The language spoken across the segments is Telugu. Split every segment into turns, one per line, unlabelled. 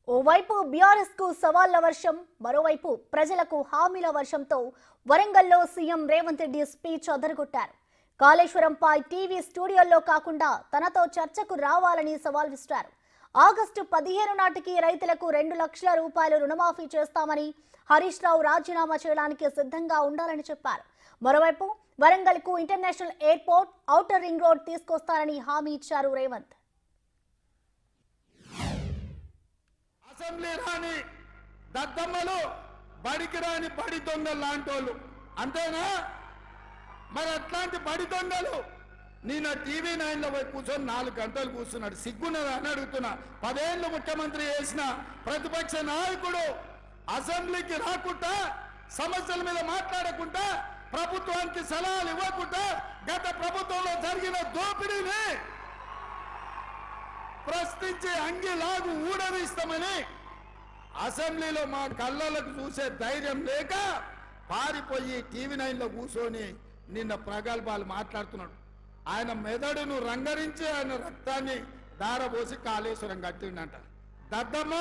ఓవైపు బీఆర్ఎస్ కు సవాళ్ల వర్షం, మరోవైపు ప్రజలకు హామీల వర్షంతో వరంగల్లో సీఎం రేవంత్ రెడ్డి స్పీచ్ అదరగొట్టారు. కాళేశ్వరంపై టీవీ స్టూడియోల్లో కాకుండా తనతో చర్చకు రావాలని సవాల్ విసిరారు. ఆగస్టు 15 నాటికి రైతులకు 2 లక్షల రూపాయలు రుణమాఫీ చేస్తామని, హరీష్ రావు రాజీనామా చేయడానికి సిద్ధంగా ఉండాలని చెప్పారు. మరోవైపు వరంగల్ కు international airport, outer ring road తీసుకొస్తారని హామీ ఇచ్చారు రేవంత్.
అసెంబ్లీ రాని దద్దమ్మలు, బడికి రాని బడి దొంగలు లాంటోళ్ళు అంతేనా? మరి అట్లాంటి బడి దొంగలు నిన్న టీవీ 9లో పోయి కూర్చొని 4 గంటలు కూర్చున్నాడు. సిగ్గున్నదా అని అడుగుతున్నా. 10 ఏళ్ళు ముఖ్యమంత్రి చేసిన ప్రతిపక్ష నాయకుడు అసెంబ్లీకి రాకుండా, సమస్యల మీద మాట్లాడకుండా, ప్రభుత్వానికి సలహాలు ఇవ్వకుండా, గత ప్రభుత్వంలో జరిగిన దోపిడీని ప్రశ్నించి అంగిలాగు ఊడదీస్తామని అసెంబ్లీలో మా కళ్ళలకు చూసే ధైర్యం లేక పారిపోయి టీవీ 9లో కూర్చొని నిన్న ప్రగల్భాలు మాట్లాడుతున్నాడు. ఆయన మెదడును రంగరించి ఆయన రక్తాన్ని దారబోసి కాళేశ్వరం కట్టిండంట. దద్దమ్మ,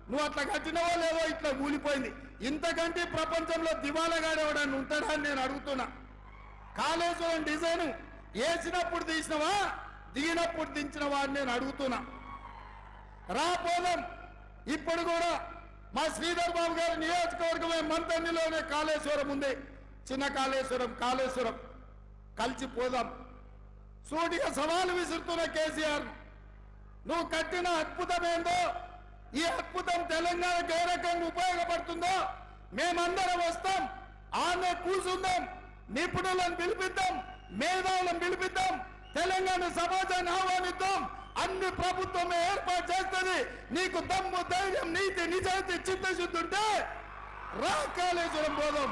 నువ్వు అట్లా కట్టినవో లేదో ఇట్లా కూలిపోయింది. ఇంతకంటే ప్రపంచంలో దివాలగాడేవాడని ఉంటాడా అని నేను అడుగుతున్నా. కాళేశ్వరం డిజైన్ వేసినప్పుడు తీసినవా, దిగినప్పుడు దించినవా అని నేను అడుగుతున్నా. రాపోదాం. ఇప్పుడు కూడా మా శ్రీధర్ బాబు గారి నియోజకవర్గమే మంతన్నిలోనే కాళేశ్వరం ఉంది. చిన్న కాళేశ్వరం, కాళేశ్వరం కలిసిపోదాం. సూటిగా సవాలు విసురుతున్న కేసీఆర్, నువ్వు కట్టిన అద్భుతం ఏందో, ఈ అద్భుతం తెలంగాణకు ఏ రకంగా ఉపయోగపడుతుందో మేమందరం వస్తాం. ఆమె కూర్చుందాం, నిపుణులను పిలిపిద్దాం, మేధావులను పిలిపిద్దాం, తెలంగాణ సమాజాన్ని ఆహ్వానిద్దాం. అన్ని ప్రభుత్వమే ఏర్పాటు చేస్తుంది. నీకు దమ్ము, ధైర్యం, నీతి, నిజాయితీ, చిత్తశుద్ధి ఉంటే రా, కాళేశ్వరం పోదాం.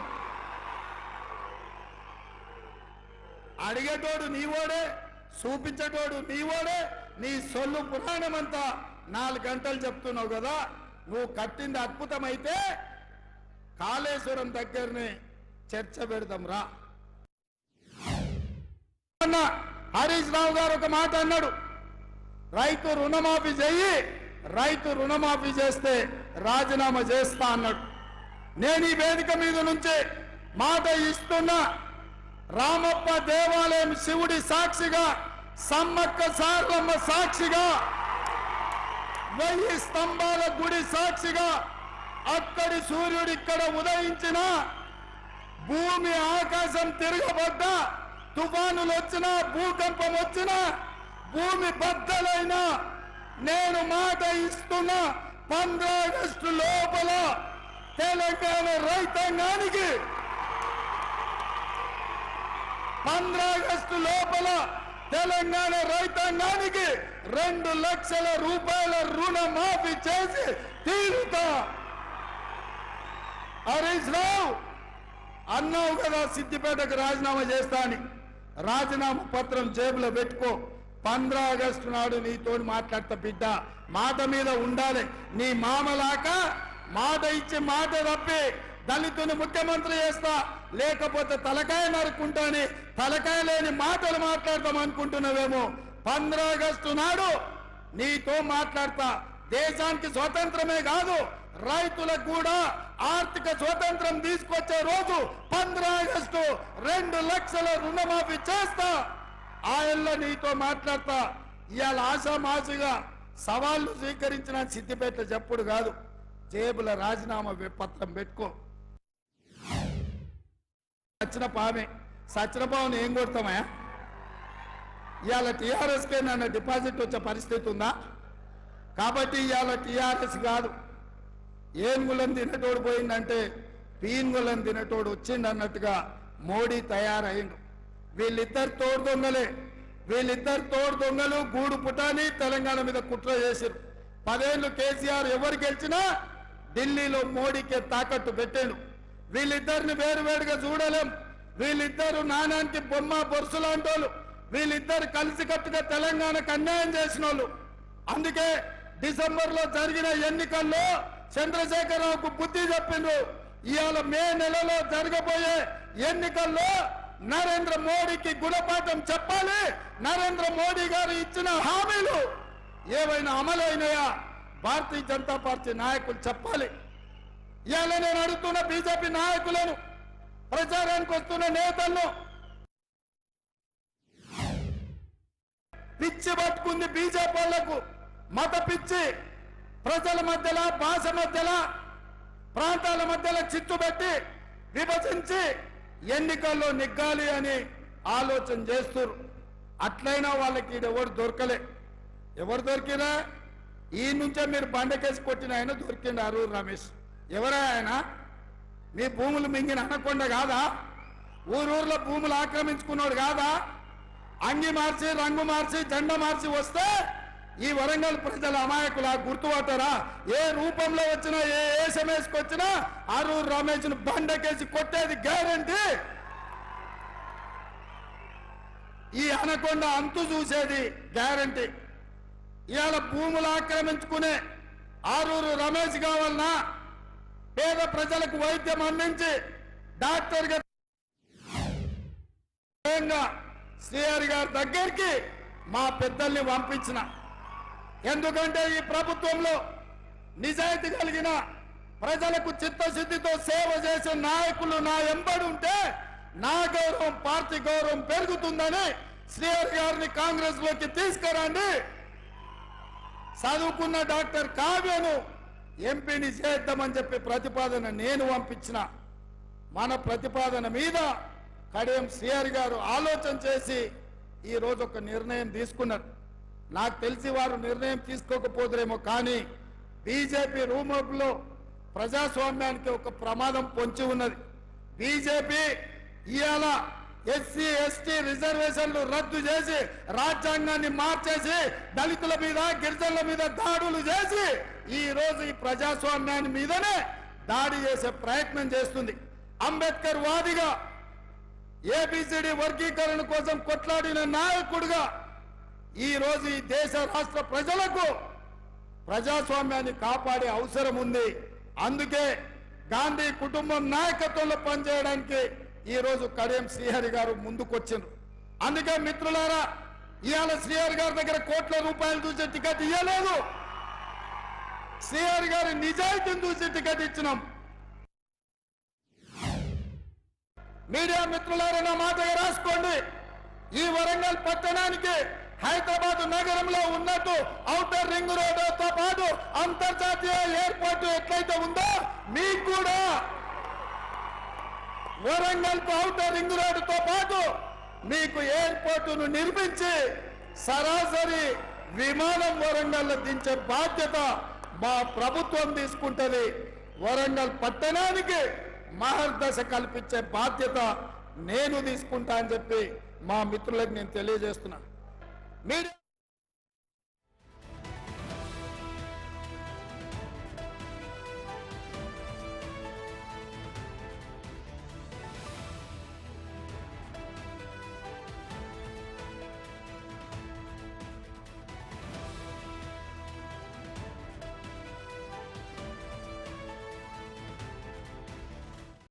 అడిగేటోడు నీవోడే, చూపించేటోడు నీవోడే. నీ సొల్లు పురాణం అంతా 4 గంటలు చెప్తున్నావు కదా. నువ్వు కట్టింది అద్భుతమైతే కాళేశ్వరం దగ్గరనే చర్చ పెడదాం రా. హరీష్ రావు గారు ఒక మాట అన్నాడు, రైతు రుణమాఫీ చెయ్యి, రైతు రుణమాఫీ చేస్తే రాజీనామా చేస్తా అన్నాడు. నేను ఈ వేదిక మీద నుంచి మాట ఇస్తున్నా. రామప్ప దేవాలయం శివుడి సాక్షిగా, సమ్మక్క సారలమ్మ సాక్షిగా, 1000 స్తంభాల గుడి సాక్షిగా, అక్కడి సూర్యుడు ఇక్కడ ఉదయించిన, భూమి ఆకాశం తిరగబడ్డా, తుఫానులు వచ్చినా, భూకంపం వచ్చినా, భూమి బద్దలైనా నేను మాట ఇస్తున్నా. 15 ఆగస్టు లోపల తెలంగాణ రైతాంగానికి 15 ఆగస్టు లోపల తెలంగాణ రైతాంగానికి 2 లక్షల రూపాయల రుణమాఫీ చేసి తీరుతా. హరీష్ రావు అన్నావు కదా సిద్దిపేటకు రాజీనామా చేస్తా అని. రాజీనామా పత్రం జేబులో పెట్టుకో. 15 ఆగస్టు నాడు నీతో మాట్లాడతా బిడ్డ. మాట మీద ఉండాలి. నీ మామలాక మాట ఇచ్చి మాట తప్పి దళితుని ముఖ్యమంత్రి చేస్తా, లేకపోతే తలకాయ నరుకుంటాని తలకాయ లేని మాటలు మాట్లాడతాం అనుకుంటున్నావేమో. 15 ఆగస్టు నాడు నీతో మాట్లాడతా. దేశానికి స్వతంత్రమే కాదు, రైతులకు కూడా ఆర్థిక స్వతంత్రం తీసుకొచ్చే రోజు 15 ఆగస్టు. 2 లక్షల రుణమాఫీ చేస్తా. ఆయనలో నీతో మాట్లాడతా. ఇవాళ ఆశామాసిగా సవాళ్లు స్వీకరించిన సిద్దిపేట చెప్పుడు కాదు, జేబుల రాజీనామా పత్రం పెట్టుకో. సచిన పామే, సచిన పావును ఏం కొడతామా? ఇవాళ టీఆర్ఎస్కే నన్ను డిపాజిట్ వచ్చే పరిస్థితి ఉందా? కాబట్టి ఇవాళ టీఆర్ఎస్ కాదు, ఏనుగులను తినేటోడు పోయిందంటే పీనుగులను తినేటోడు వచ్చిండు అన్నట్టుగా మోడీ తయారైండు. వీళ్ళిద్దరు తోడు దొంగలే. వీళ్ళిద్దరు తోడు దొంగలు గూడు పుటాని తెలంగాణ మీద కుట్ర చేశారు. 10 ఏళ్ళు కేసీఆర్ ఎవరు గెలిచినా ఢిల్లీలో మోడీకే తాకట్టు పెట్టాడు. వీళ్ళిద్దరిని వేరువేరుగా చూడలేం. వీళ్ళిద్దరు నాణానికి బొమ్మ బొరుసు లాంటి వాళ్ళు. వీళ్ళిద్దరు కలిసికట్టుగా తెలంగాణకు అన్యాయం చేసిన వాళ్ళు. అందుకే డిసెంబర్లో జరిగిన ఎన్నికల్లో చంద్రశేఖరరావుకు బుద్ధి చెప్పిండ్రు. ఇవాళ మే నెలలో జరగబోయే ఎన్నికల్లో నరేంద్ర మోడీకి గుణపాఠం చెప్పాలి. నరేంద్ర మోడీ గారు ఇచ్చిన హామీలు ఏవైనా అమలైనయా, భారతీయ జనతా పార్టీ నాయకులు చెప్పాలి. ఇవాళ నేను అడుగుతున్న బీజేపీ నాయకులను, ప్రచారానికి వస్తున్న నేతలను, పిచ్చి పట్టుకుంది బీజేపీ వాళ్లకు. మత పిచ్చి, ప్రజల మధ్యలో, భాష మధ్యలో, ప్రాంతాల మధ్యలో చిచ్చుబెట్టి విభజించి ఎన్నికల్లో నెగ్గాలి అని ఆలోచన చేస్తారు. అట్లయినా వాళ్ళకి ఎవరు దొరకలే. ఎవరు దొరికినా ఈ నుంచే మీరు బండకేసి కొట్టిన ఆయన దొరికిండు అరూరు రమేష్. ఎవరా ఆయన? మీ భూములు మింగిన అనకొండ కాదా? ఊరూర్లో భూములు ఆక్రమించుకున్నాడు కాదా? అంగి మార్చి, రంగు మార్చి, జెండా మార్చి వస్తే ఈ వరంగల్ ప్రజల అమాయకులా గుర్తుపట్టారా? ఏ రూపంలో వచ్చినా, ఏ వేషమేసుకొచ్చినా అరూరు రమేష్ను బండకేసి కొట్టేది గ్యారంటీ. ఈ అనకొండ అంతు చూసేది గ్యారంటీ. ఇవాళ భూములు ఆక్రమించుకునే ఆరూరు రమేష్ కావాలన్నా, పేద ప్రజలకు వైద్యం అందించి డాక్టర్ గారు శ్రీహరి గారి దగ్గరికి మా పెద్దల్ని పంపించిన. ఎందుకంటే ఈ ప్రభుత్వంలో నిజాయితీ కలిగిన, ప్రజలకు చిత్తశుద్ధితో సేవ చేసే నాయకులు నా ఎంబడి ఉంటే నా గౌరవం, పార్టీ గౌరవం పెరుగుతుందని శ్రీహరి గారిని కాంగ్రెస్ లోకి తీసుకురండి. చదువుకున్న డాక్టర్ కావ్యను ఎంపీని చేద్దామని చెప్పి ప్రతిపాదన నేను పంపించిన. మన ప్రతిపాదన మీద కడియం శ్రీహరి గారు ఆలోచన చేసి ఈ రోజు ఒక నిర్ణయం తీసుకున్నారు. నాకు తెలిసి వారు నిర్ణయం తీసుకోకపోదురేమో, కానీ బీజేపీ రూమర్లో ప్రజాస్వామ్యానికి ఒక ప్రమాదం పొంచి ఉన్నది. బీజేపీ ఇవాళ ఎస్సీ ఎస్టీ రిజర్వేషన్లు రద్దు చేసి రాజ్యాంగాన్ని మార్చేసి దళితుల మీద, గిరిజనుల మీద దాడులు చేసి ఈ రోజు ఈ ప్రజాస్వామ్యాన్ని మీదనే దాడి చేసే ప్రయత్నం చేస్తుంది. అంబేద్కర్ వాదిగా, ఏబిసిడి వర్గీకరణ కోసం కొట్లాడిన నాయకుడిగా ఈ రోజు ఈ దేశ రాష్ట్ర ప్రజలకు ప్రజాస్వామ్యాన్ని కాపాడే అవసరం ఉంది. అందుకే గాంధీ కుటుంబం నాయకత్వంలో పనిచేయడానికి ఈ రోజు కడియం శ్రీహరి గారు ముందుకొచ్చిండ్రు. అందుకే మిత్రులారా, ఇవాళ శ్రీహరి గారి దగ్గర కోట్ల రూపాయలు చూసే టికెట్ ఇవ్వలేదు, శ్రీహరి గారి నిజాయితీని చూసి టికెట్ ఇచ్చినాం. మీడియా మిత్రులారా, నా మాటగా రాసుకోండి. ఈ వరంగల్ పట్టణానికి హైదరాబాద్ నగరంలో ఉన్నట్టు ఔటర్ రింగ్ రోడ్డుతో పాటు అంతర్జాతీయ ఎయిర్పోర్ట్ ఎట్లయితే ఉందో మీకు కూడా వరంగల్ ఔటర్ రింగ్ రోడ్డుతో పాటు మీకు ఎయిర్పోర్టును నిర్మించి సరాసరి విమానం వరంగల్ దించే బాధ్యత మా ప్రభుత్వం తీసుకుంటది. వరంగల్ పట్టణానికి మహర్దశ కల్పించే బాధ్యత నేను తీసుకుంటా అని చెప్పి మా మిత్రులకు నేను తెలియజేస్తున్నా. మీడియా